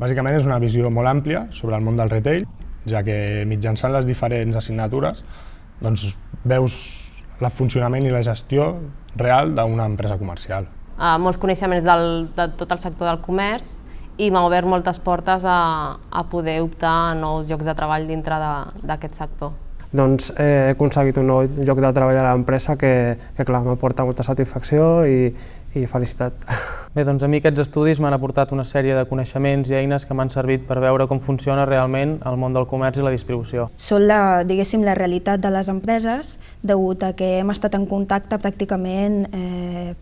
Bàsicament és una visió molt àmplia sobre el món del retail, ja que mitjançant les diferents assignatures veus el funcionament i la gestió real d'una empresa comercial. Molts coneixements de tot el sector del comerç i m'ha obert moltes portes a poder optar a nous llocs de treball dintre d'aquest sector. Doncs he aconseguit un nou lloc de treball a l'empresa que clar, m'aporta molta satisfacció i felicitat. Bé, doncs a mi aquests estudis m'han aportat una sèrie de coneixements i eines que m'han servit per veure com funciona realment el món del comerç i la distribució. Són diguéssim, la realitat de les empreses, degut a que hem estat en contacte pràcticament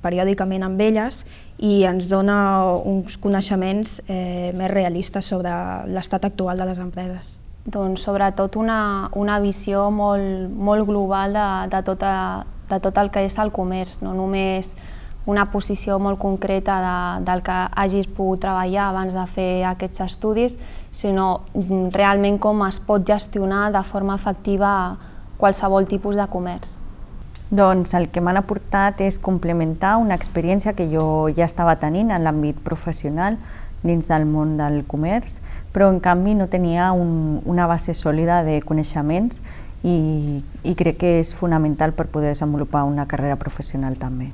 periòdicament amb elles i ens dona uns coneixements més realistes sobre l'estat actual de les empreses. Doncs sobretot una visió molt global de tot el que és el comerç, no només una posició molt concreta del que hagis pogut treballar abans de fer aquests estudis, sinó realment com es pot gestionar de forma efectiva qualsevol tipus de comerç. Doncs el que m'han aportat és complementar una experiència que jo ja estava tenint en l'àmbit professional dins del món del comerç, però en canvi no tenia una base sòlida de coneixements i crec que és fonamental per poder desenvolupar una carrera professional també.